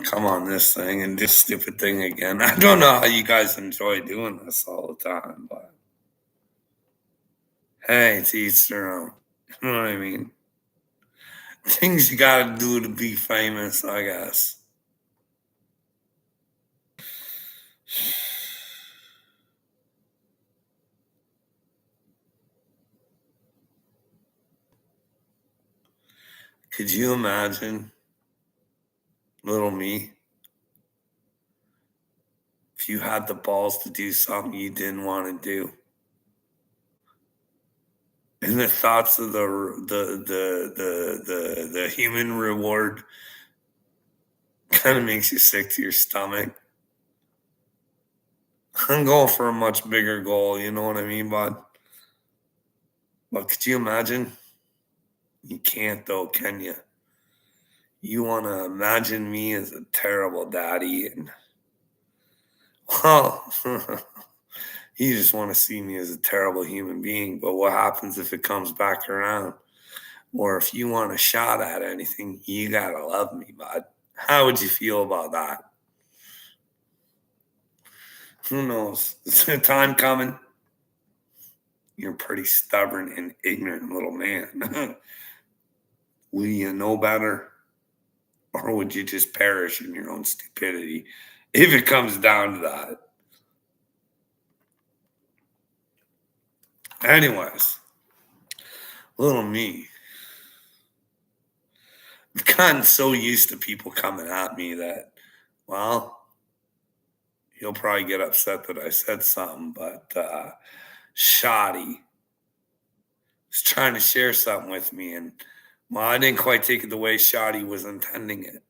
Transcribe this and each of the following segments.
come on this thing and do stupid thing again. I don't know how you guys enjoy doing this all the time, but hey, it's each their own. You know what I mean? Things you gotta do to be famous, I guess. Could you imagine, little me, if you had the balls to do something you didn't want to do? And the thoughts of the human reward kind of makes you sick to your stomach. I'm going for a much bigger goal, you know what I mean, bud? But could you imagine? You can't though, can you? You want to imagine me as a terrible daddy, and well, you just want to see me as a terrible human being. But what happens if it comes back around? Or if you want a shot at anything, you gotta love me, bud. How would you feel about that? Who knows? Is a time coming? You're a pretty stubborn and ignorant little man. Will you know better? Or would you just perish in your own stupidity if it comes down to that? Anyways, little me. I've gotten so used to people coming at me that, well, he'll probably get upset that I said something, but Shoddy was trying to share something with me, and well, I didn't quite take it the way Shoddy was intending it.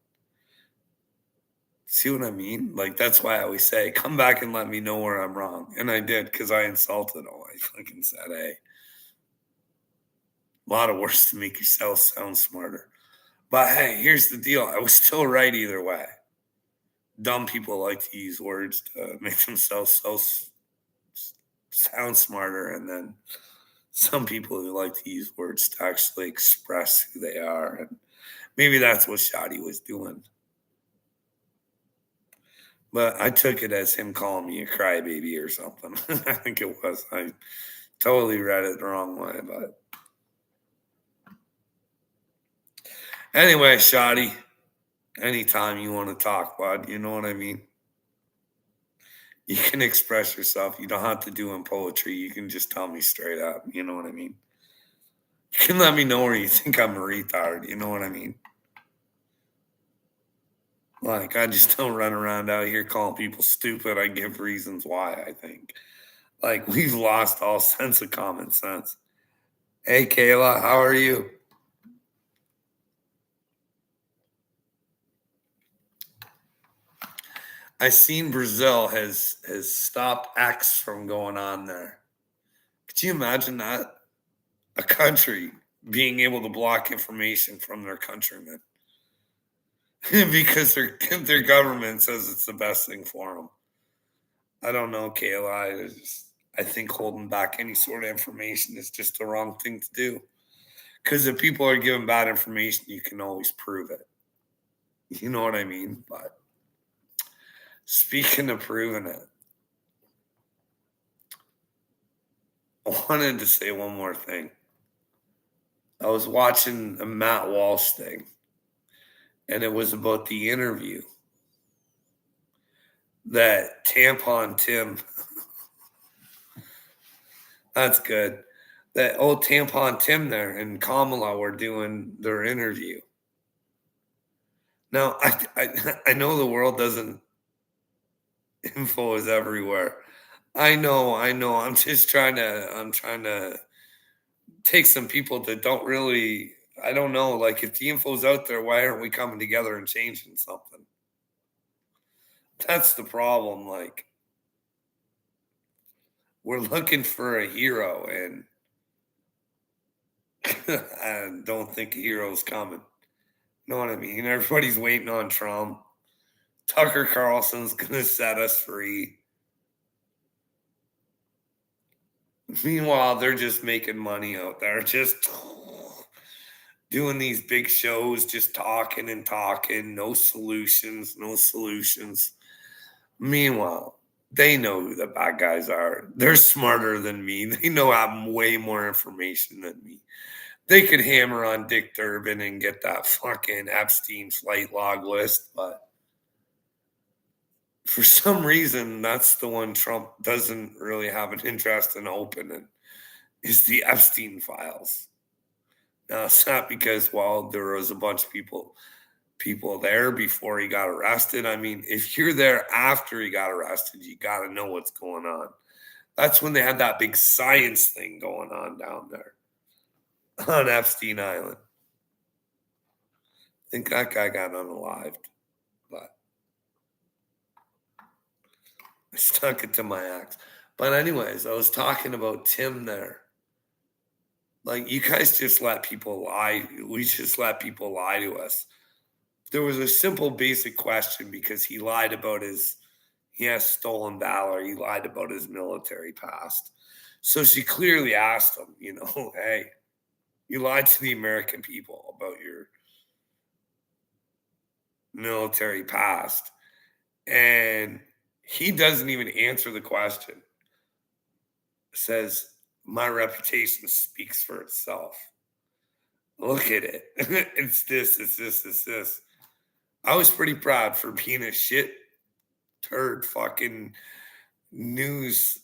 See what I mean? Like, that's why I always say, come back and let me know where I'm wrong. And I did because I insulted him. I fucking said, hey, a lot of words to make yourself sound smarter. But hey, here's the deal. I was still right either way. Dumb people like to use words to make themselves sound smarter. And then some people who like to use words to actually express who they are. And maybe that's what Shoddy was doing. But I took it as him calling me a crybaby or something. I think it was. I totally read it the wrong way. But anyway, Shoddy, anytime you want to talk, bud, you know what I mean? You can express yourself. You don't have to do in poetry. You can just tell me straight up. You know what I mean? You can let me know where you think I'm a retard. You know what I mean? Like, I just don't run around out here calling people stupid. I give reasons why, I think. Like, we've lost all sense of common sense. Hey, Kayla, how are you? I seen Brazil has stopped X from going on there. Could you imagine that? A country being able to block information from their countrymen because their government says it's the best thing for them. I don't know, Kayla. I think holding back any sort of information is just the wrong thing to do. Because if people are giving bad information, you can always prove it. You know what I mean? But speaking of proving it, I wanted to say one more thing. I was watching a Matt Walsh thing, and it was about the interview that Tampon Tim, that's good, that old Tampon Tim there and Kamala were doing their interview. Now, I know the world doesn't, info is everywhere. I know. I'm trying to take some people that don't really, I don't know, like if the info's out there, why aren't we coming together and changing something? That's the problem. Like, we're looking for a hero, and I don't think a hero's coming. You know what I mean? Everybody's waiting on Trump. Tucker Carlson's gonna set us free. Meanwhile, they're just making money out there. Just doing these big shows, just talking and talking, no solutions, no solutions. Meanwhile, they know who the bad guys are. They're smarter than me. They know I have way more information than me. They could hammer on Dick Durbin and get that fucking Epstein flight log list, but for some reason, that's the one Trump doesn't really have an interest in opening is the Epstein files. Now, it's not because, well, there was a bunch of people there before he got arrested. I mean, if you're there after he got arrested, you got to know what's going on. That's when they had that big science thing going on down there on Epstein Island. I think that guy got unalived, but I stuck it to my axe. But anyways, I was talking about Tim there. Like, you guys just let people lie. We just let people lie to us. There was a simple, basic question because he has stolen valor. He lied about his military past. So she clearly asked him, hey, you lied to the American people about your military past. And he doesn't even answer the question. Says, my reputation speaks for itself. Look at it. It's this, it's this, it's this. I was pretty proud for being a shit turd fucking news.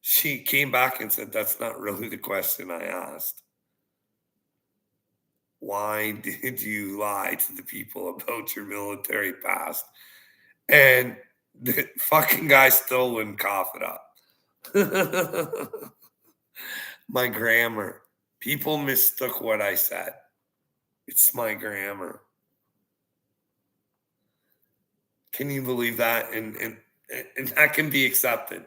She came back and said, that's not really the question I asked. Why did you lie to the people about your military past? And the fucking guy still wouldn't cough it up. My grammar. People mistook what I said. It's my grammar. Can you believe that? And that can be accepted.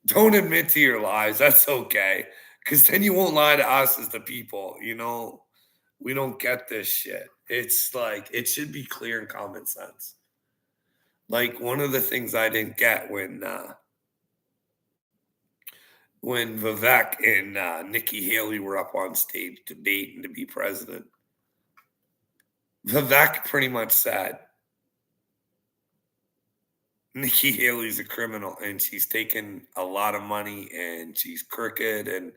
Don't admit to your lies. That's okay. Because then you won't lie to us as the people. We don't get this shit. It's like, it should be clear and common sense. Like, one of the things I didn't get when Vivek and Nikki Haley were up on stage debating to be president, Vivek pretty much said, Nikki Haley's a criminal and she's taken a lot of money and she's crooked and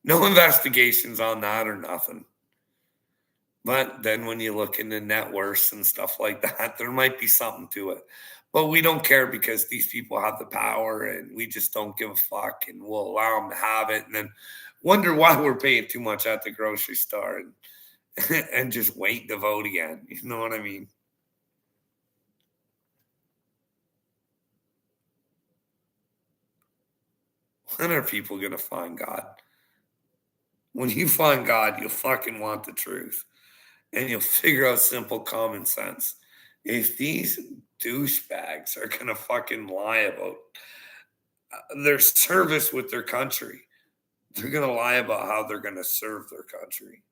no investigations on that or nothing. But then when you look into net worths and stuff like that, there might be something to it. But we don't care because these people have the power and we just don't give a fuck and we'll allow them to have it and then wonder why we're paying too much at the grocery store and just wait to vote again. You know what I mean? When are people going to find God? When you find God, you'll fucking want the truth and you'll figure out simple common sense. If these douchebags are going to fucking lie about their service with their country, they're going to lie about how they're going to serve their country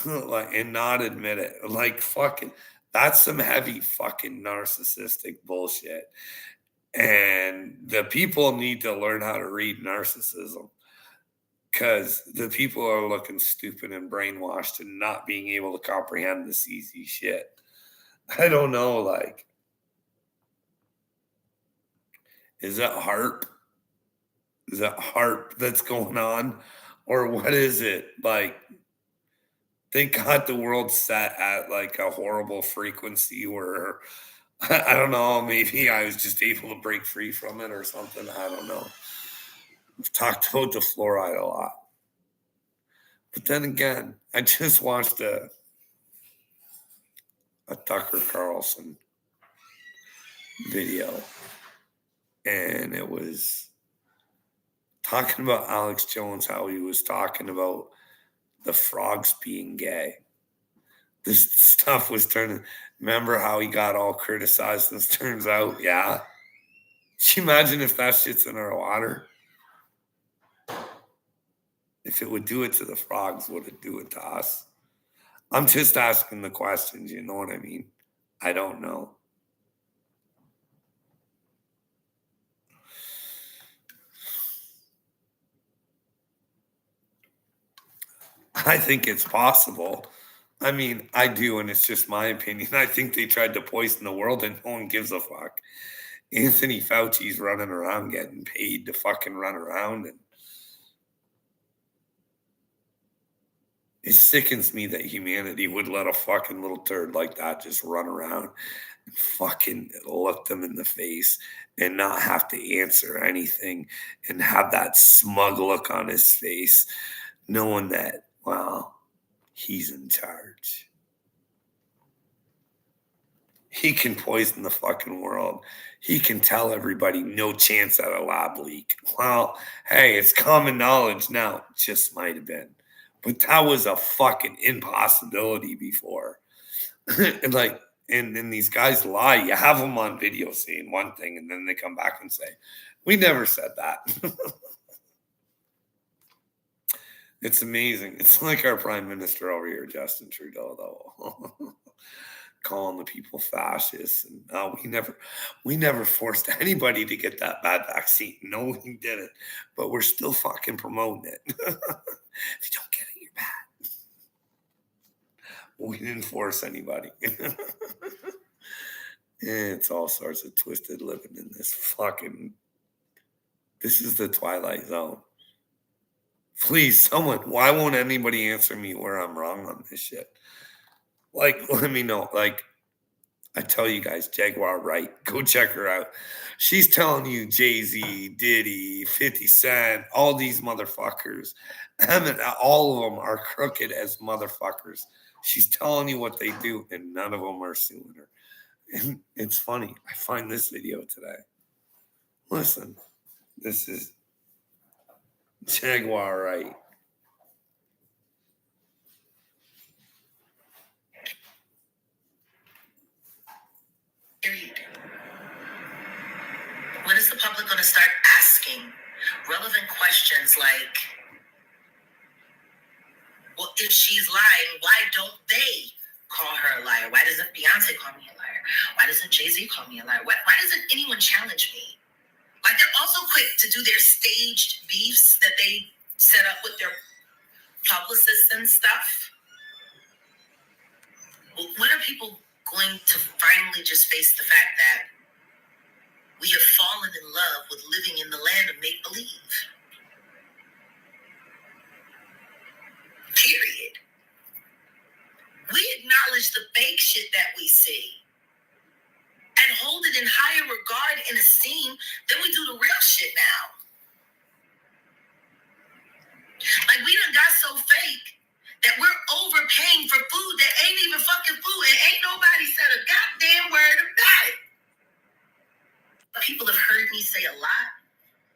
like, and not admit it. Like, fucking, that's some heavy fucking narcissistic bullshit. And the people need to learn how to read narcissism because the people are looking stupid and brainwashed and not being able to comprehend this easy shit. I don't know, like, is that HARP? Is that HARP that's going on? Or what is it? Like, thank God the world's set at like a horrible frequency where I don't know, maybe I was just able to break free from it or something. I don't know. We've talked about the fluoride a lot. But then again, I just watched a Tucker Carlson video and it was talking about Alex Jones, how he was talking about the frogs being gay. This stuff was turning. Remember how he got all criticized? This turns out, yeah. Can you imagine if that shit's in our water? If it would do it to the frogs, would it do it to us? I'm just asking the questions, you know what I mean? I don't know. I think it's possible. I mean, I do, and it's just my opinion. I think they tried to poison the world and no one gives a fuck. Anthony Fauci's running around getting paid to fucking run around, and it sickens me that humanity would let a fucking little turd like that just run around and fucking look them in the face and not have to answer anything and have that smug look on his face, knowing that, well, he's in charge. He can poison the fucking world. He can tell everybody no chance at a lab leak. Well, hey, it's common knowledge now. Just might have been. But that was a fucking impossibility before. and like, and then these guys lie. You have them on video saying one thing, and then they come back and say, we never said that. It's amazing. It's like our prime minister over here, Justin Trudeau, though. Calling the people fascists, and we never forced anybody to get that bad vaccine. No, we didn't, but we're still fucking promoting it. If you don't get it, you're bad. We didn't force anybody. It's all sorts of twisted living in this fucking. This is the Twilight Zone. Please, someone. Why won't anybody answer me where I'm wrong on this shit? Like, let me know. Like, I tell you guys, Jaguar Wright, go check her out. She's telling you Jay-Z, Diddy, 50 Cent, all these motherfuckers. All of them are crooked as motherfuckers. She's telling you what they do, and none of them are suing her. And it's funny. I find this video today. Listen, this is Jaguar Wright. When is the public going to start asking relevant questions like, well, if she's lying, why don't they call her a liar? Why doesn't Beyonce call me a liar? Why doesn't Jay-Z call me a liar? Why doesn't anyone challenge me? Like, they're also quick to do their staged beefs that they set up with their publicists and stuff. Well, when are people going to finally just face the fact that we have fallen in love with living in the land of make-believe? Period. We acknowledge the fake shit that we see and hold it in higher regard and esteem than we do the real shit now. Like, we done got so fake that we're overpaying for food that ain't even fucking food, and ain't nobody said a goddamn word about it. What people have heard me say a lot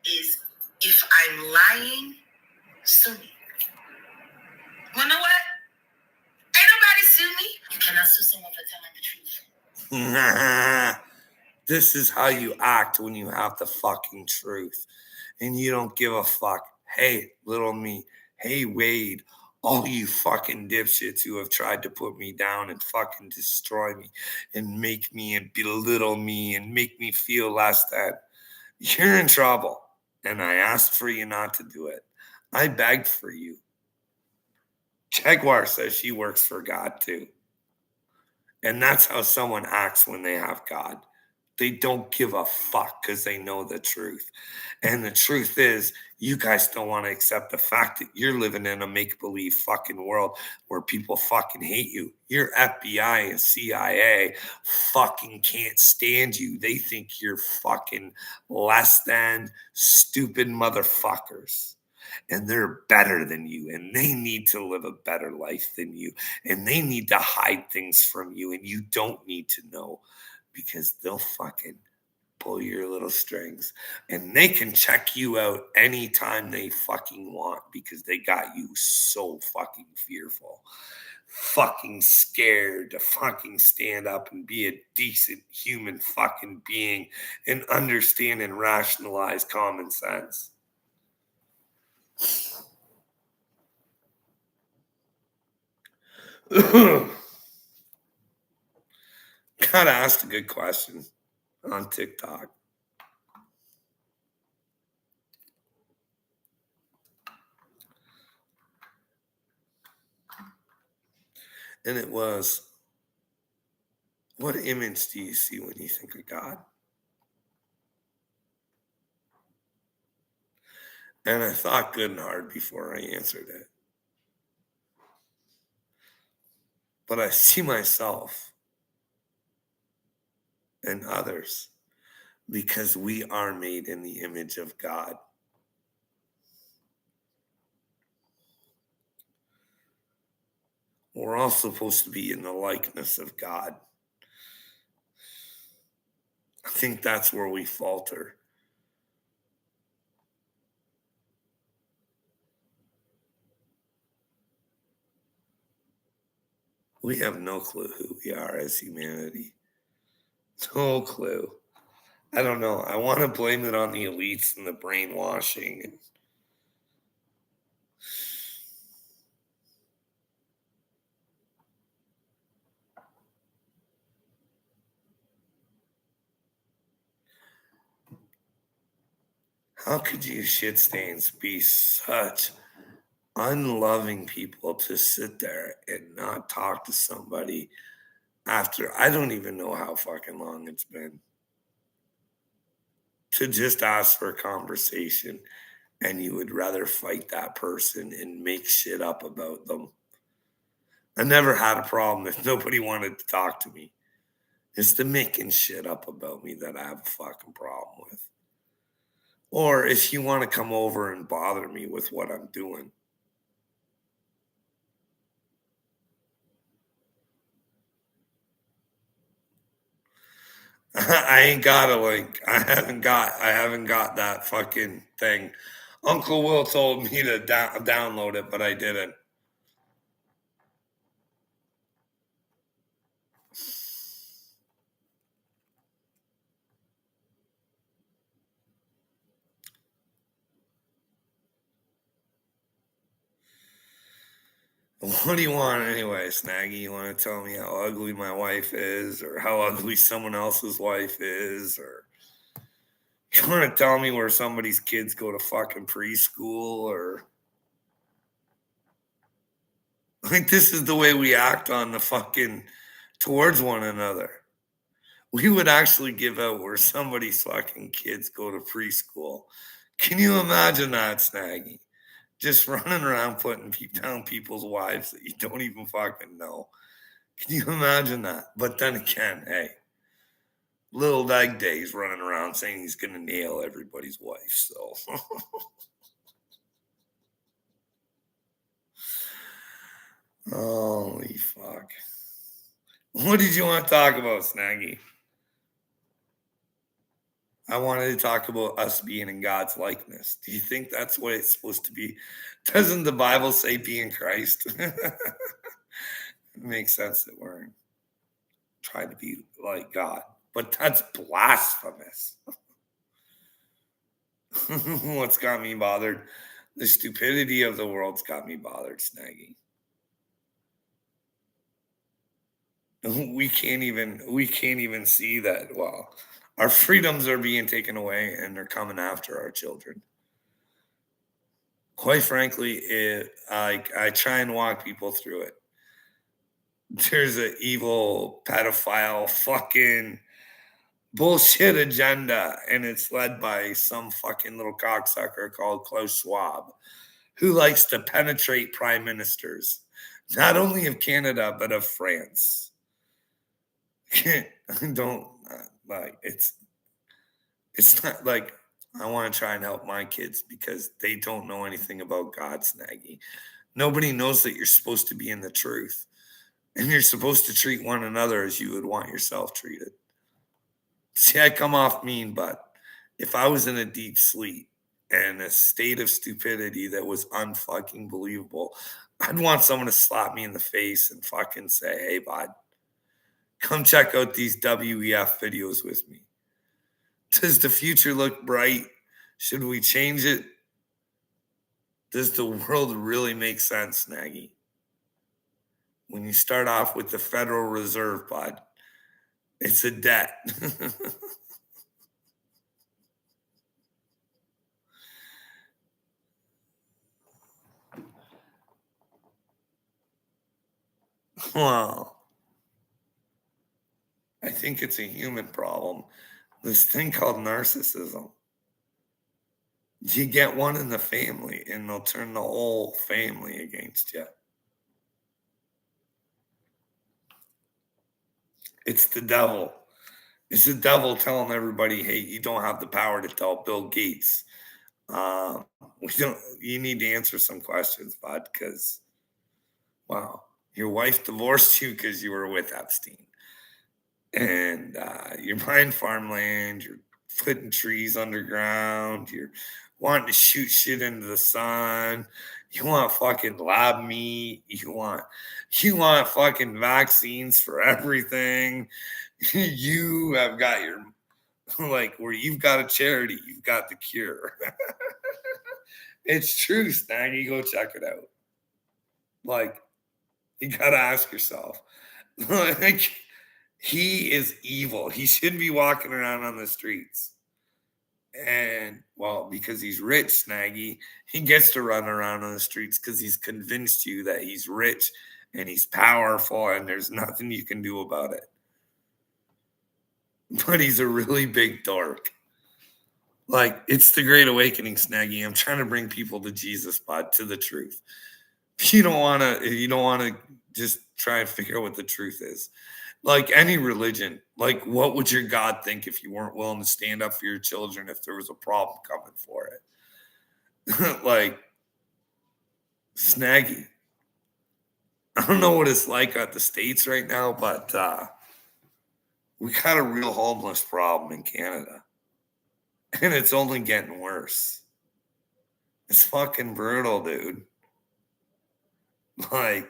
is, if I'm lying, sue me. Well, know what? Ain't nobody sue me. You cannot sue someone for telling the truth. This is how you act when you have the fucking truth and you don't give a fuck. Hey, little me. Hey, Wade. All you fucking dipshits who have tried to put me down and fucking destroy me and make me and belittle me and make me feel less than. You're in trouble. And I asked for you not to do it. I begged for you. Jaguar says she works for God too. And that's how someone acts when they have God. They don't give a fuck because they know the truth. And the truth is, you guys don't want to accept the fact that you're living in a make-believe fucking world where people fucking hate you. Your FBI and CIA fucking can't stand you. They think you're fucking less than stupid motherfuckers. And they're better than you, and they need to live a better life than you, and they need to hide things from you, and you don't need to know, because they'll fucking pull your little strings, and they can check you out anytime they fucking want, because they got you so fucking fearful, fucking scared to fucking stand up and be a decent human fucking being and understand and rationalize common sense. Gotta ask a good question on TikTok. And it was, what image do you see when you think of God? And I thought good and hard before I answered it. But I see myself and others because we are made in the image of God. We're all supposed to be in the likeness of God. I think that's where we falter. We have no clue who we are as humanity. No clue. I don't know. I want to blame it on the elites and the brainwashing. How could you shit stains be such unloving people to sit there and not talk to somebody after I don't even know how fucking long it's been, to just ask for a conversation, and you would rather fight that person and make shit up about them? I never had a problem if nobody wanted to talk to me. It's the making shit up about me that I have a fucking problem with. Or if you want to come over and bother me with what I'm doing. I ain't got a link. I haven't got that fucking thing. Uncle Will told me to download it, but I didn't. What do you want anyway, Snaggy? You want to tell me how ugly my wife is, or how ugly someone else's wife is, or you want to tell me where somebody's kids go to fucking preschool, or like this is the way we act on the fucking towards one another. We would actually give out where somebody's fucking kids go to preschool. Can you imagine that, Snaggy? Just running around putting down people's wives that you don't even fucking know. Can you imagine that? But then again, hey, little leg days running around saying he's gonna nail everybody's wife. So holy fuck. What did you want to talk about, Snaggy? I wanted to talk about us being in God's likeness. Do you think that's what it's supposed to be? Doesn't the Bible say be in Christ? It makes sense that we're trying to be like God, but that's blasphemous. What's got me bothered? The stupidity of the world's got me bothered, Snaggy. We can't even see that. Well, our freedoms are being taken away and they're coming after our children. Quite frankly, I try and walk people through it. There's an evil pedophile fucking bullshit agenda, and it's led by some fucking little cocksucker called Klaus Schwab, who likes to penetrate prime ministers, not only of Canada but of France. Don't like it's not like I want to try and help my kids because they don't know anything about God, Snaggy. Nobody knows that you're supposed to be in the truth, and you're supposed to treat one another as you would want yourself treated. See, I come off mean, but if I was in a deep sleep and a state of stupidity that was unfucking believable, I'd want someone to slap me in the face and fucking say, "Hey, bud, come check out these WEF videos with me. Does the future look bright? Should we change it? Does the world really make sense, Nagy? When you start off with the Federal Reserve, bud, it's a debt." Well, I think it's a human problem. This thing called narcissism. You get one in the family, and they'll turn the whole family against you. It's the devil. It's the devil telling everybody, "Hey, you don't have the power to tell Bill Gates. Um, we don't. You need to answer some questions, bud, because wow, your wife divorced you because you were with Epstein, and you're buying farmland. You're putting trees underground. You're wanting to shoot shit into the sun. You want fucking lab meat. You want fucking vaccines for everything. You have got your like where you've got a charity, you've got the cure. It's true, Snaggy. Go check it out. Like, you gotta ask yourself. Like, he is evil. He shouldn't be walking around on the streets. And well, because he's rich, Snaggy, he gets to run around on the streets because he's convinced you that he's rich and he's powerful and there's nothing you can do about it. But he's a really big dork. Like, it's the great awakening, Snaggy. I'm trying to bring people to Jesus, bud, to the truth. If you don't wanna just try and figure out what the truth is. Like any religion, like what would your God think if you weren't willing to stand up for your children if there was a problem coming for it? Like, Snaggy. I don't know what it's like at the States right now, but we got a real homeless problem in Canada. And it's only getting worse. It's fucking brutal, dude. Like,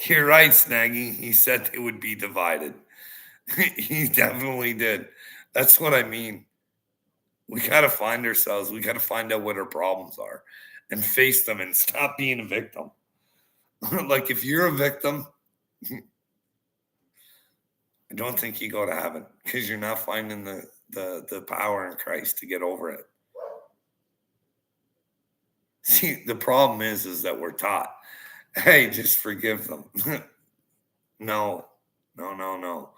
you're right, Snaggy. He said they would be divided. He definitely did. That's what I mean. We got to find ourselves. We got to find out what our problems are and face them and stop being a victim. Like, if you're a victim, I don't think you go to heaven because you're not finding the power in Christ to get over it. See, the problem is that we're taught, hey, just forgive them. No, no, no, no.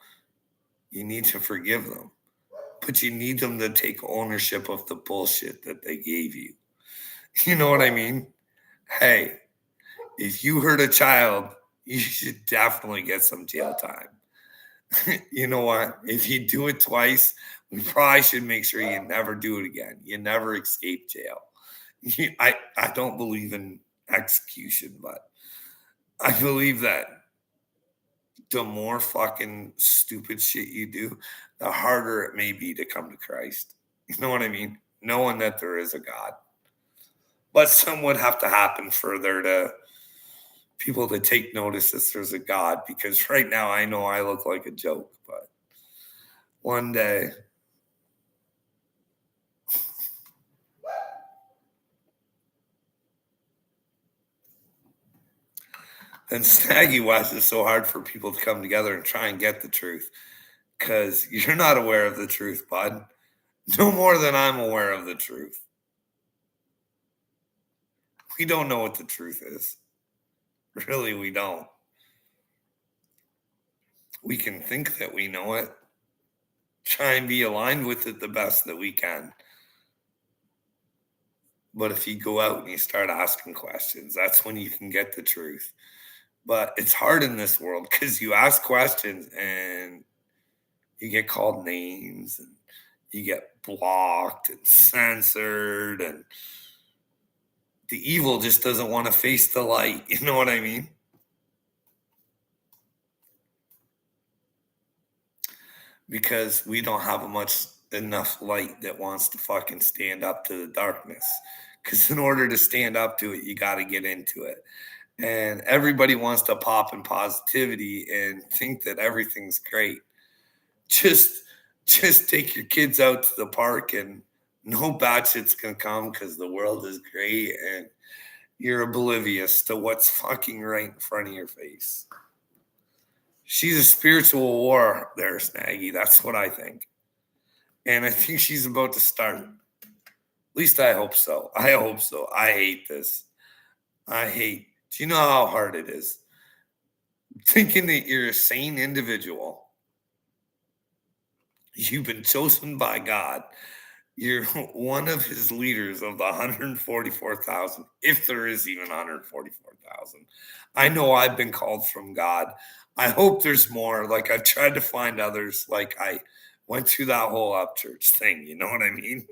You need to forgive them, but you need them to take ownership of the bullshit that they gave you. You know what I mean? Hey, if you hurt a child, you should definitely get some jail time. You know what? If you do it twice, we probably should make sure you never do it again. You never escape jail. I don't believe in execution, but I believe that the more fucking stupid shit you do, the harder it may be to come to Christ. You know what I mean? Knowing that there is a God. But some would have to happen for there to people to take notice that there's a God, because right now I know I look like a joke, but one day. And Snaggy, why is it so hard for people to come together and try and get the truth? Because you're not aware of the truth, bud. No more than I'm aware of the truth. We don't know what the truth is. Really, we don't. We can think that we know it, try and be aligned with it the best that we can. But if you go out and you start asking questions, that's when you can get the truth. But it's hard in this world because you ask questions and you get called names and you get blocked and censored, and the evil just doesn't want to face the light. You know what I mean? Because we don't have enough light that wants to fucking stand up to the darkness. Because in order to stand up to it, you got to get into it. And everybody wants to pop in positivity and think that everything's great. Just take your kids out to the park and no bad shit's gonna come because the world is great and you're oblivious to what's fucking right in front of your face. She's a spiritual war there, Snaggy. That's what I think. And I think she's about to start. At least I hope so. I hope so. I hate this. I hate Do you know how hard it is? Thinking that you're a sane individual, you've been chosen by God, you're one of his leaders of the 144,000, if there is even 144,000. I know I've been called from God. I hope there's more. Like, I've tried to find others. Like, I went through that whole up church thing. You know what I mean?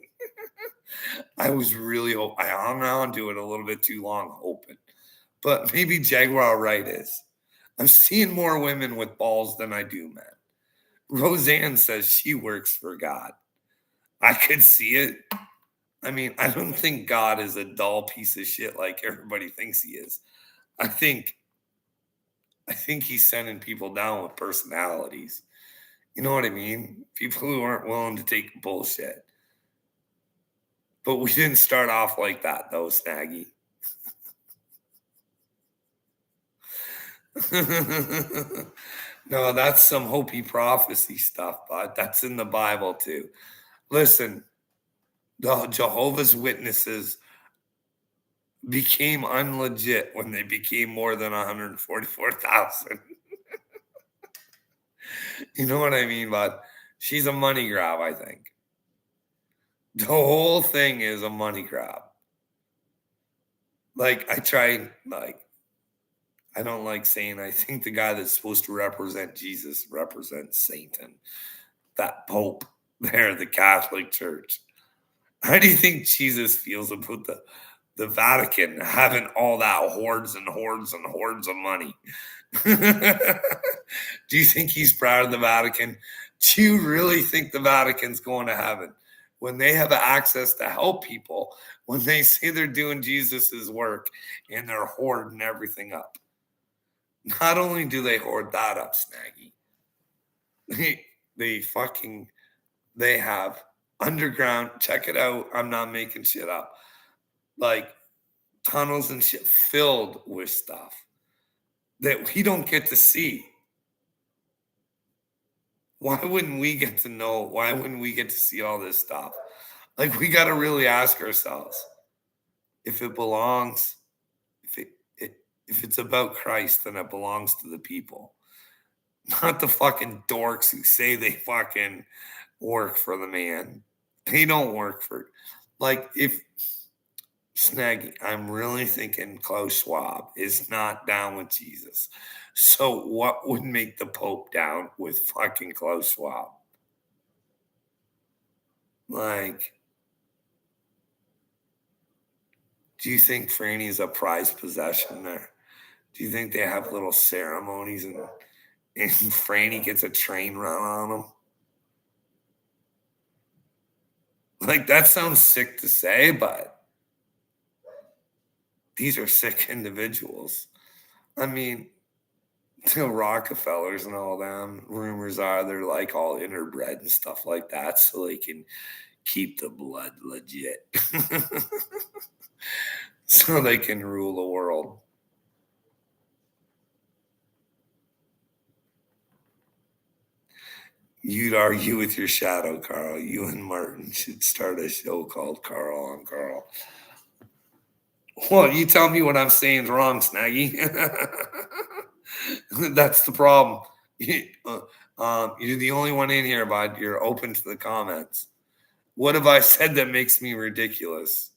I was really I hung on to it a little bit too long, hoping. But maybe Jaguar Wright is. I'm seeing more women with balls than I do men. Roseanne says she works for God. I could see it. I mean, I don't think God is a dull piece of shit like everybody thinks he is. I think he's sending people down with personalities. You know what I mean? People who aren't willing to take bullshit. But we didn't start off like that, though, Snaggy. No, that's some Hopi prophecy stuff, bud. That's in the Bible, too. Listen, the Jehovah's Witnesses became unlegit when they became more than 144,000. You know what I mean, bud? She's a money grab, I think. The whole thing is a money grab. Like, I don't like saying I think the guy that's supposed to represent Jesus represents Satan. That Pope there, the Catholic Church. How do you think Jesus feels about the Vatican having all that hordes and hordes and hordes of money? Do you think he's proud of the Vatican? Do you really think the Vatican's going to heaven when they have access to help people, when they say they're doing Jesus's work and they're hoarding everything up? Not only do they hoard that up, Snaggy, they have underground, check it out, I'm not making shit up, like tunnels and shit filled with stuff that we don't get to see. Why wouldn't we get to know? Why wouldn't we get to see all this stuff? Like, we got to really ask ourselves if it belongs, if it's about Christ, then it belongs to the people, not the fucking dorks who say they fucking work for the man. They don't work for, like, if Snaggy, I'm really thinking Klaus Schwab is not down with Jesus. So what would make the Pope down with fucking Klaus Schwab? Like, do you think Franny's a prized possession there? Do you think they have little ceremonies and Franny gets a train run on him? Like, that sounds sick to say, but these are sick individuals. I mean, the Rockefellers and all them, rumors are they're like all interbred and stuff like that so they can keep the blood legit. So they can rule the world. You'd argue with your shadow, Carl. You and Martin should start a show called Carl on Carl. Well, you tell me what I'm saying is wrong, Snaggy. That's the problem. You're the only one in here, bud. You're open to the comments. What have I said that makes me ridiculous?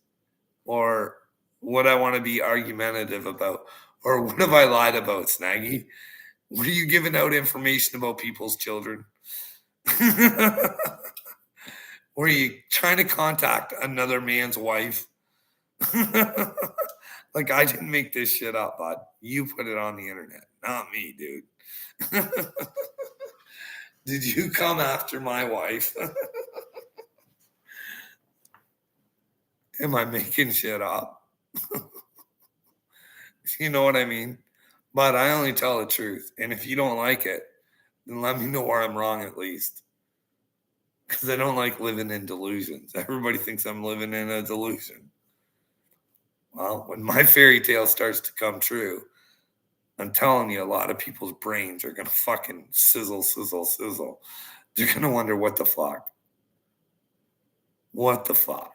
Or what I want to be argumentative about? Or what have I lied about, Snaggy? What are you giving out information about people's children? Were you trying to contact another man's wife? Like, I didn't make this shit up, bud. You put it on the internet, not me, dude. Did you come after my wife? Am I making shit up? You know what I mean? But I only tell the truth. And if you don't like it, then let me know where I'm wrong at least. Because I don't like living in delusions. Everybody thinks I'm living in a delusion. Well, when my fairy tale starts to come true, I'm telling you, a lot of people's brains are going to fucking sizzle, sizzle, sizzle. They're going to wonder, what the fuck? What the fuck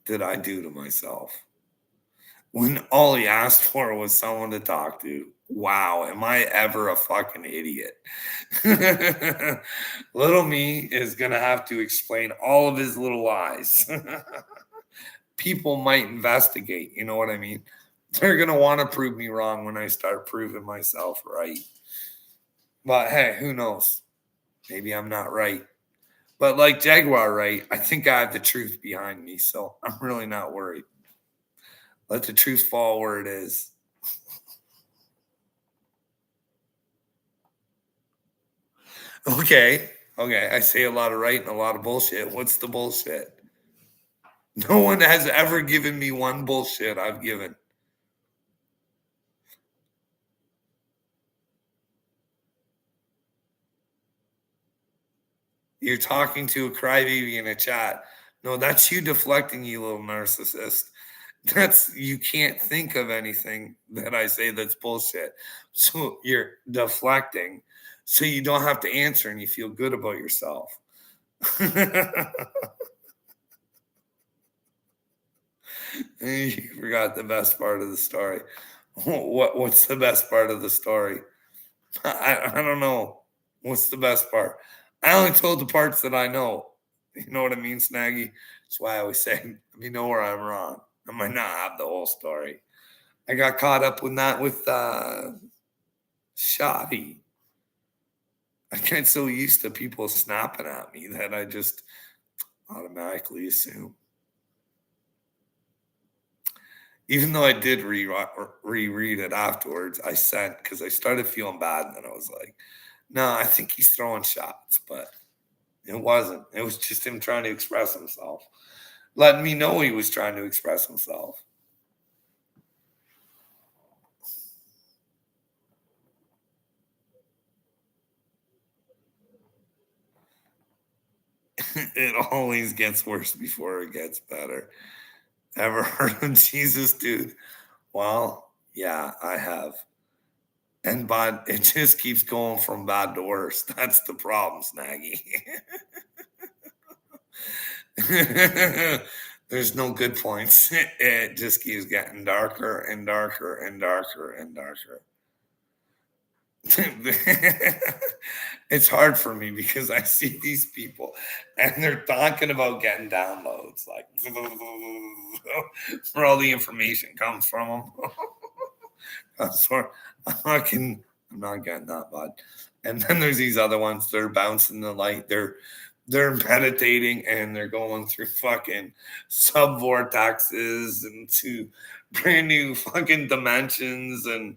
did I do to myself? when all he asked for was someone to talk to. Wow, am I ever a fucking idiot? Little me is going to have to explain all of his little lies. People might investigate, you know what I mean? They're going to want to prove me wrong when I start proving myself right. But hey, who knows? Maybe I'm not right. But like Jaguar, right? I think I have the truth behind me, so I'm really not worried. Let the truth fall where it is. Okay. Okay. I say a lot of right and a lot of bullshit. What's the bullshit? No one has ever given me one bullshit I've given. You're talking to a crybaby in a chat. No, that's you deflecting, you little narcissist. That's you can't think of anything that I say that's bullshit. So you're deflecting so you don't have to answer and you feel good about yourself. You forgot the best part of the story. What's the best part of the story? I don't know. What's the best part? I only told the parts that I know. You know what I mean, Snaggy? That's why I always say, let me know where I'm wrong. I might not have the whole story. I got caught up with that with Shoddy. I get so used to people snapping at me that I just automatically assume. Even though I did reread it afterwards, I sent because I started feeling bad, and then I was like, "No, I think he's throwing shots," but it wasn't. It was just him trying to express himself, letting me know he was trying to express himself. It always gets worse before it gets better. Ever heard of Jesus, dude? Well, yeah, I have. And but it just keeps going from bad to worse. That's the problem, Snaggy. There's no good points. It just keeps getting darker and darker and darker and darker. It's hard for me because I see these people and they're talking about getting downloads, like where all the information comes from them. That's where I'm not getting that bad. And then there's these other ones that are bouncing the light. They're meditating and they're going through fucking sub vortexes and to brand new fucking dimensions and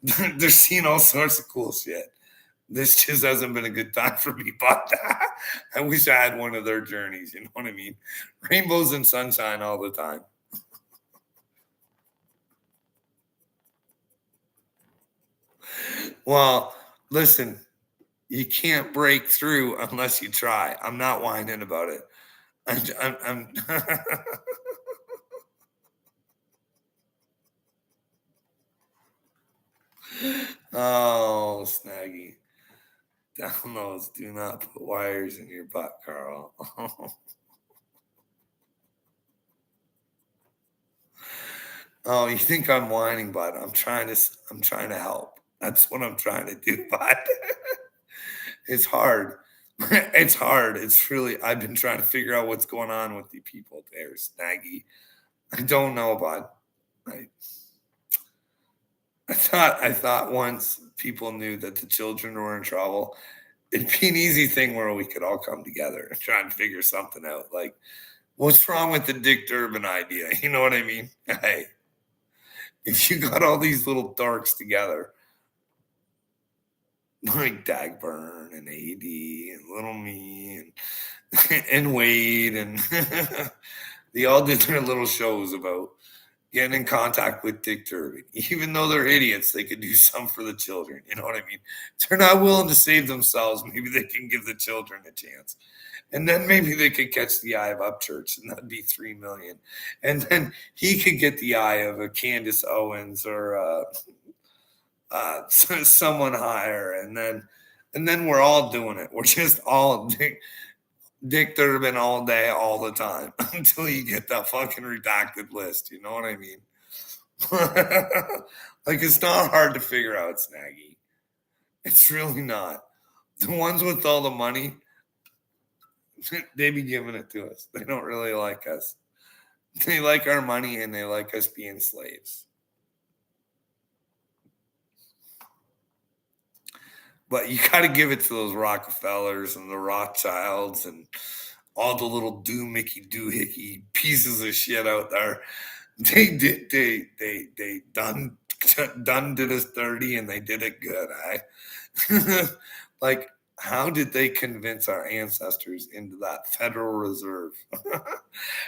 they're seeing all sorts of cool shit. This just hasn't been a good time for me, but I wish I had one of their journeys. You know what I mean? Rainbows and sunshine all the time. Well, listen, you can't break through unless you try. I'm not whining about it. I'm oh, Snaggy. Downloads do not put wires in your butt, Carl. Oh, you think I'm whining, but I'm trying to help. That's what I'm trying to do, but it's hard. It's hard. It's really I've been trying to figure out what's going on with the people there, Snaggy. I don't know, bud. I I thought once people knew that the children were in trouble, it'd be an easy thing where we could all come together and try and figure something out. Like, what's wrong with the Dick Durbin idea? You know what I mean? Hey, if you got all these little darks together, like Dagburn and AD and Little Me and Wade and they all did their little shows about getting in contact with Dick Durbin. Even though they're idiots, they could do something for the children. You know what I mean? They're not willing to save themselves. Maybe they can give the children a chance. And then maybe they could catch the eye of Upchurch, and that'd be 3 million. And then he could get the eye of a Candace Owens or someone higher, and then we're all doing it. We're just all Dick Durbin all day, all the time until you get that fucking redacted list. You know what I mean? Like, it's not hard to figure out, Snaggy. It's really not. The ones with all the money, they be giving it to us. They don't really like us. They like our money and they like us being slaves. But you got to give it to those Rockefellers and the Rothschilds and all the little doomicky doohickey pieces of shit out there. They did. They done did us dirty, and they did it good. Like, how did they convince our ancestors into that Federal Reserve?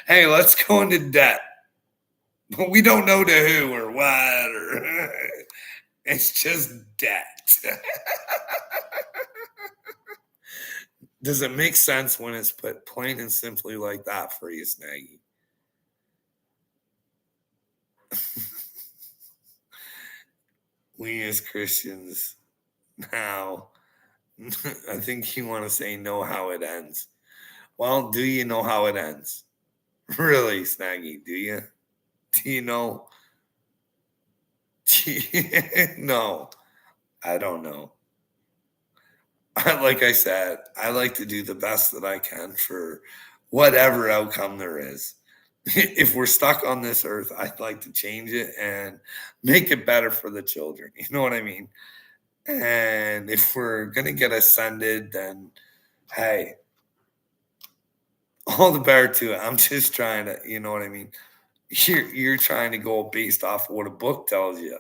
Hey, let's go into debt. But we don't know to who or what, or it's just debt. Does it make sense when it's put plain and simply like that for you, Snaggy? We as Christians now, I think you want to say know how it ends. Well, do you know how it ends? Really, Snaggy, do you? Do you know? No, I don't know. Like I said, I like to do the best that I can for whatever outcome there is. If we're stuck on this earth, I'd like to change it and make it better for the children. You know what I mean? And if we're going to get ascended, then hey, all the better to it. I'm just trying to, you know what I mean? You're trying to go based off of what a book tells you.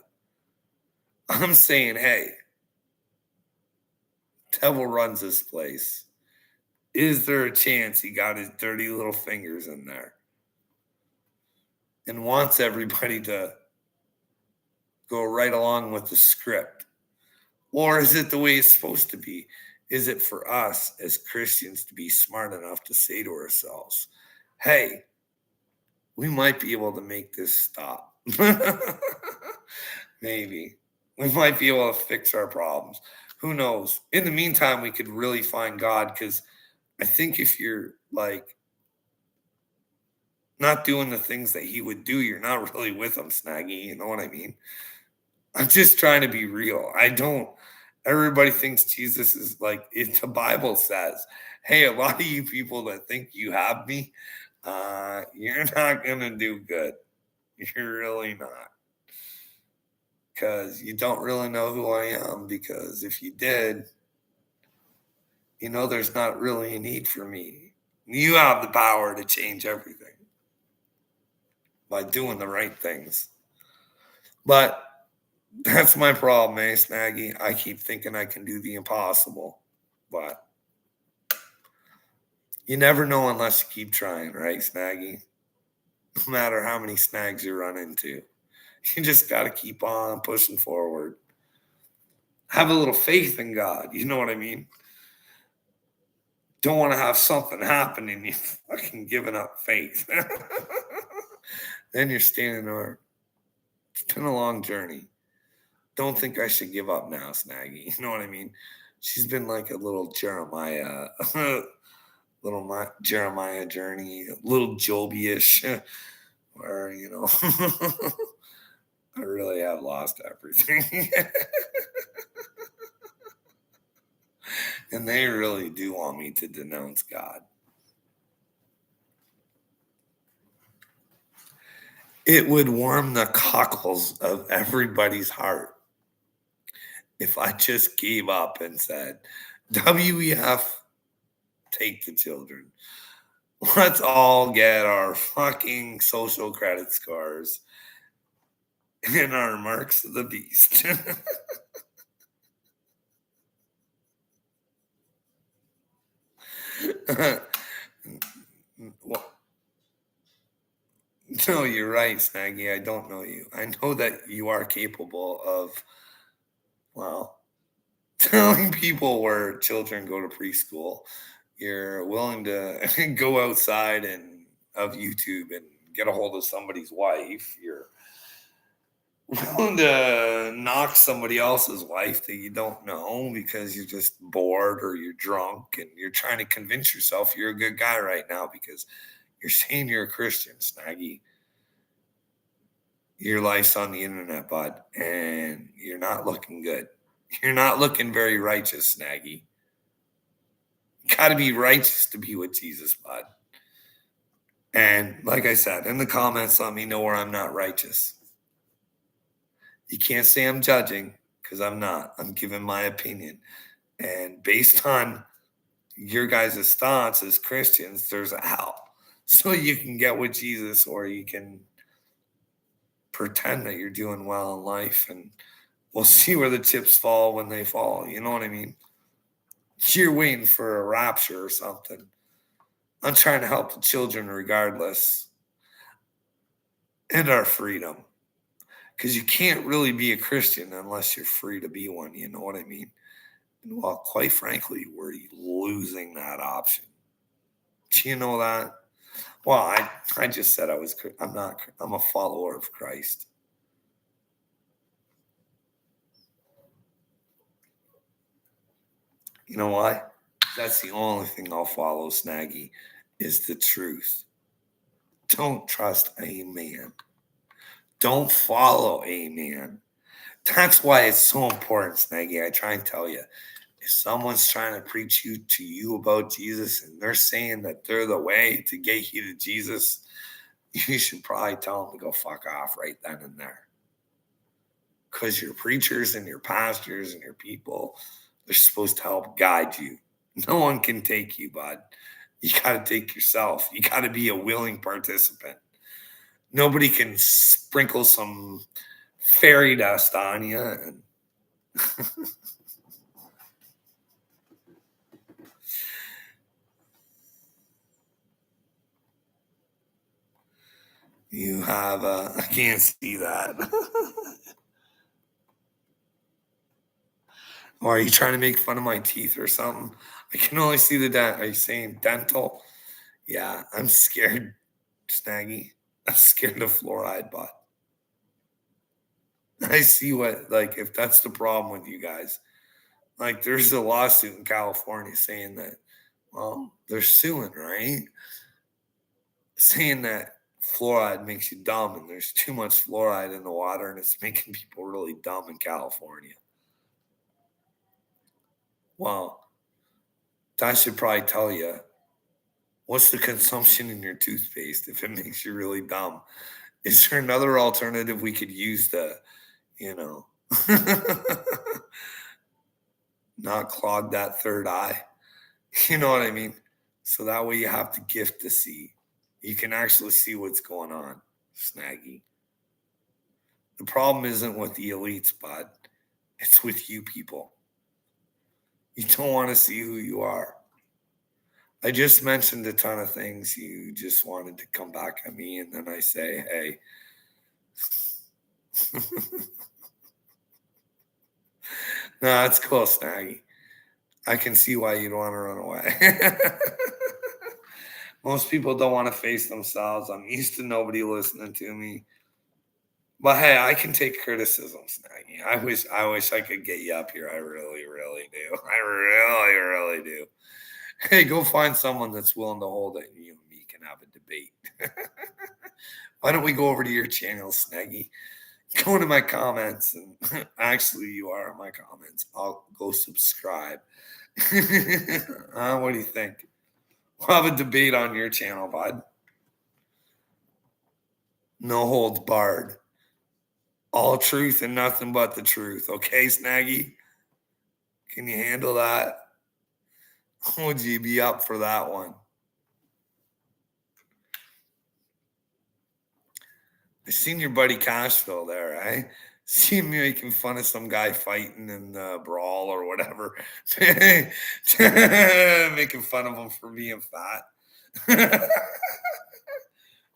I'm saying, hey, devil runs this place. Is there a chance he got his dirty little fingers in there and wants everybody to go right along with the script? Or is it the way it's supposed to be? Is it for us as Christians to be smart enough to say to ourselves, hey, we might be able to make this stop? Maybe. We might be able to fix our problems. Who knows? In the meantime, we could really find God, because I think if you're like not doing the things that he would do, you're not really with him, Snaggy. You know what I mean? I'm just trying to be real. I don't. Everybody thinks Jesus is like the Bible says. Hey, a lot of you people that think you have me, you're not gonna do good. You're really not, because you don't really know who I am. Because if you did, you know there's not really a need for me. You have the power to change everything by doing the right things. But that's my problem, eh, Snaggy? I keep thinking I can do the impossible, but you never know unless you keep trying, right, Snaggy? No matter how many snags you run into, you just got to keep on pushing forward. Have a little faith in God. You know what I mean? Don't want to have something happen and you fucking giving up faith. Then you're standing there. It's been a long journey. Don't think I should give up now, Snaggy. You know what I mean? She's been like a little Jeremiah, Jeremiah journey, a little Joby-ish, where I really have lost everything, and they really do want me to denounce God. It would warm the cockles of everybody's heart if I just gave up and said, WEF, take the children. Let's all get our fucking social credit scores and our marks of the beast. Well, no, you're right, Snaggy. I don't know you. I know that you are capable of, well, telling people where children go to preschool. You're willing to go outside and of YouTube and get a hold of somebody's wife. You're willing to knock somebody else's wife that you don't know because you're just bored or you're drunk, and you're trying to convince yourself you're a good guy right now because you're saying you're a Christian, Snaggy. your life's on the internet, bud, and you're not looking good. You're not looking very righteous, Snaggy. You got to be righteous to be with Jesus, bud. And like I said, in the comments, let me know where I'm not righteous. You can't say I'm judging because I'm not. I'm giving my opinion. And based on your guys' thoughts as Christians, there's a hell. So you can get with Jesus or you can pretend that you're doing well in life and we'll see where the chips fall when they fall. You know what I mean? You're waiting for a rapture or something. I'm trying to help the children regardless and our freedom. Because you can't really be a Christian unless you're free to be one. You know what I mean? And well, quite frankly, we're losing that option. Do you know that? Well, I just said I'm a follower of Christ. You know why? That's the only thing I'll follow, Snaggy, is the truth. Don't trust a man. Don't follow a man. That's why it's so important, Snaggy. I try and tell you. If someone's trying to preach to you about Jesus and they're saying that they're the way to get you to Jesus, you should probably tell them to go fuck off right then and there. Because your preachers and your pastors and your people, they're supposed to help guide you. No one can take you, bud. You got to take yourself. You got to be a willing participant. Nobody can sprinkle some fairy dust on you. And you have, I can't see that. Or are you trying to make fun of my teeth or something? I can only see the dent. Are you saying dental? Yeah, I'm scared, Snaggy. I'm scared of fluoride, but I see if that's the problem with you guys. Like, there's a lawsuit in California saying that, well, they're suing, right? Saying that fluoride makes you dumb and there's too much fluoride in the water and it's making people really dumb in California. Well, that should probably tell you what's the consumption in your toothpaste if it makes you really dumb. Is there another alternative we could use to, you know, not clog that third eye? You know what I mean? So that way you have the gift to see. You can actually see what's going on, Snaggy. The problem isn't with the elites, bud. It's with you people. You don't want to see who you are. I just mentioned a ton of things. You just wanted to come back at me, and then I say, hey. No, that's cool, Snaggy. I can see why you'd want to run away. Most people don't want to face themselves. I'm used to nobody listening to me. But hey, I can take criticism, Snaggy. I wish I could get you up here. I really, really do. I really, really do. Hey, go find someone that's willing to hold it, and you and me can have a debate. Why don't we go over to your channel, Snaggy? Go into my comments, and actually, you are in my comments. I'll go subscribe. What do you think? We'll have a debate on your channel, bud. No holds barred. All truth and nothing but the truth. Okay, Snaggy? Can you handle that? Would you be up for that one? I seen your buddy Cashville there, eh? Seen me making fun of some guy fighting in the brawl or whatever. Making fun of him for being fat.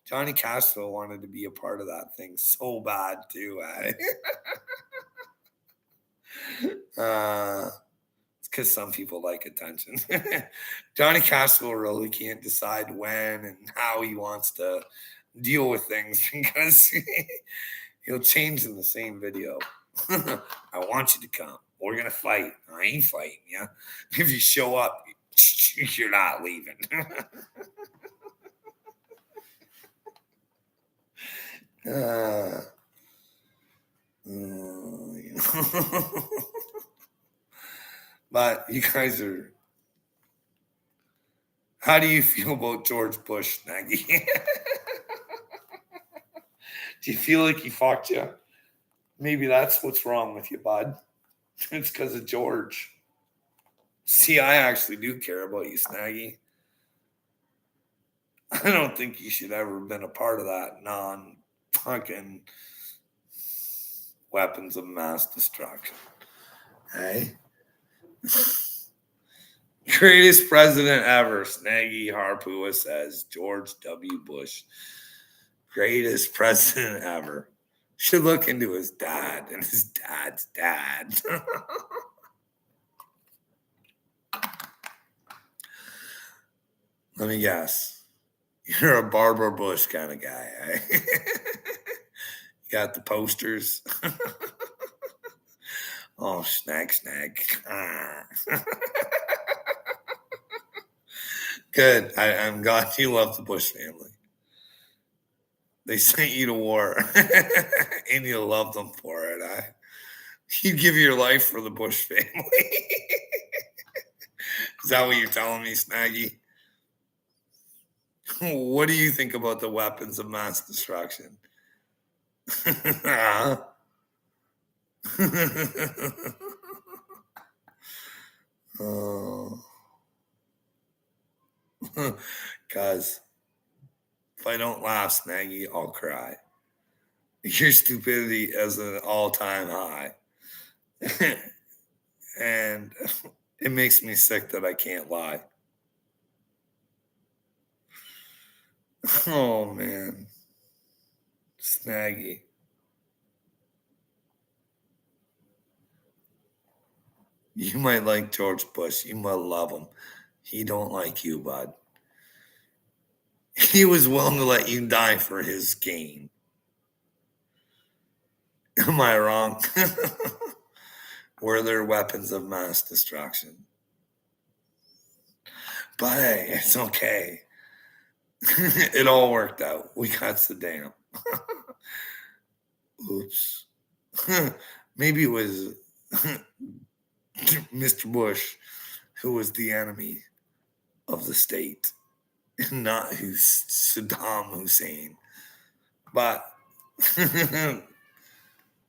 Johnny Cashville wanted to be a part of that thing so bad too, eh? It's because some people like attention. Johnny Cashville really can't decide when and how he wants to deal with things because he'll change in the same video. I want you to come. We're going to fight. I ain't fighting you. If you show up, you're not leaving. You know. But you guys are. How do you feel about George Bush, Nagy? Do you feel like he fucked you? Maybe that's what's wrong with you, bud. It's because of George. See, I actually do care about you, Snaggy. I don't think you should ever have been a part of that non-fucking weapons of mass destruction. Hey? Greatest president ever, Snaggy Harpua says George W. Bush. Greatest president ever. Should look into his dad and his dad's dad. Let me guess. You're a Barbara Bush kind of guy, eh? You got the posters. Oh, snag. Good. I'm glad you love the Bush family. They sent you to war, and you love them for it. You give your life for the Bush family. Is that what you're telling me, Snaggy? What do you think about the weapons of mass destruction? Oh. Guys, if I don't laugh, Snaggy, I'll cry. Your stupidity is an all-time high. And it makes me sick that I can't lie. Oh, man. Snaggy. You might like George Bush. You might love him. He don't like you, bud. He was willing to let you die for his gain. Am I wrong? Were there weapons of mass destruction? But hey, it's okay. It all worked out. We got Saddam. Oops. Maybe it was Mr. Bush who was the enemy of the state, not who's Saddam Hussein. But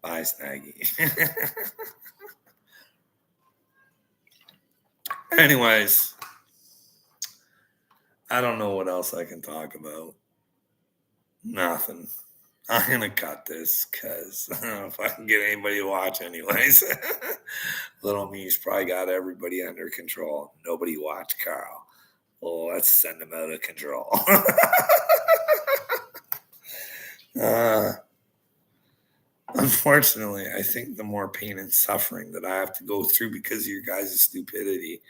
bye, Snaggy. Anyways, I don't know what else I can talk about. Nothing. I'm gonna cut this because I don't know if I can get anybody to watch anyways. Little me's probably got everybody under control. Nobody watch Carl. Oh, let's send him out of control. Unfortunately, I think the more pain and suffering that I have to go through because of your guys' stupidity,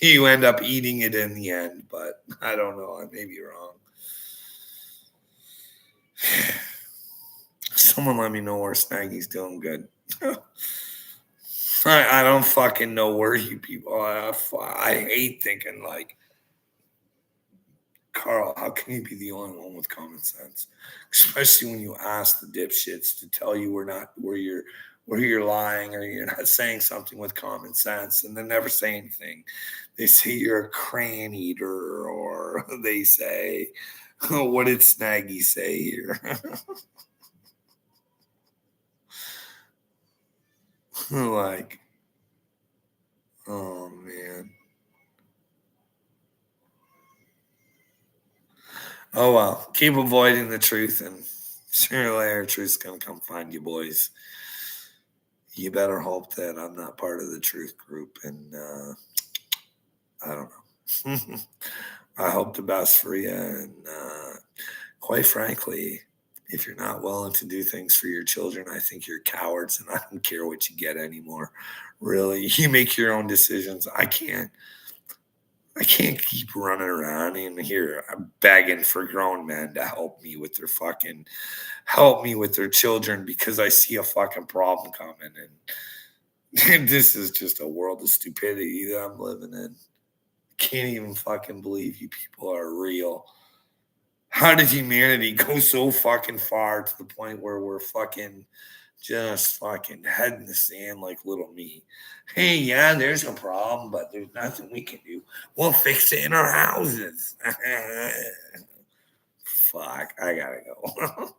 you end up eating it in the end. But I don't know. I may be wrong. Someone let me know where Snaggy's doing good. I don't fucking know where you people are. I hate thinking like, Carl, how can you be the only one with common sense? Especially when you ask the dipshits to tell you where you're lying or you're not saying something with common sense, and they never say anything. They say you're a crayon eater, or they say, oh, what did Snaggy say here? Like, oh man. Oh well, keep avoiding the truth, and sooner or later, truth's gonna come find you, boys. You better hope that I'm not part of the truth group, and I don't know. I hope the best for you, and quite frankly, if you're not willing to do things for your children, I think you're cowards, and I don't care what you get anymore. Really, you make your own decisions. I can't keep running around in here begging for grown men to help me with their children because I see a fucking problem coming. And this is just a world of stupidity that I'm living in. Can't even fucking believe you people are real. How did humanity go so fucking far to the point where we're fucking just fucking head in the sand like little me. Hey, yeah, there's a problem, but there's nothing we can do. We'll fix it in our houses. Fuck, I gotta go.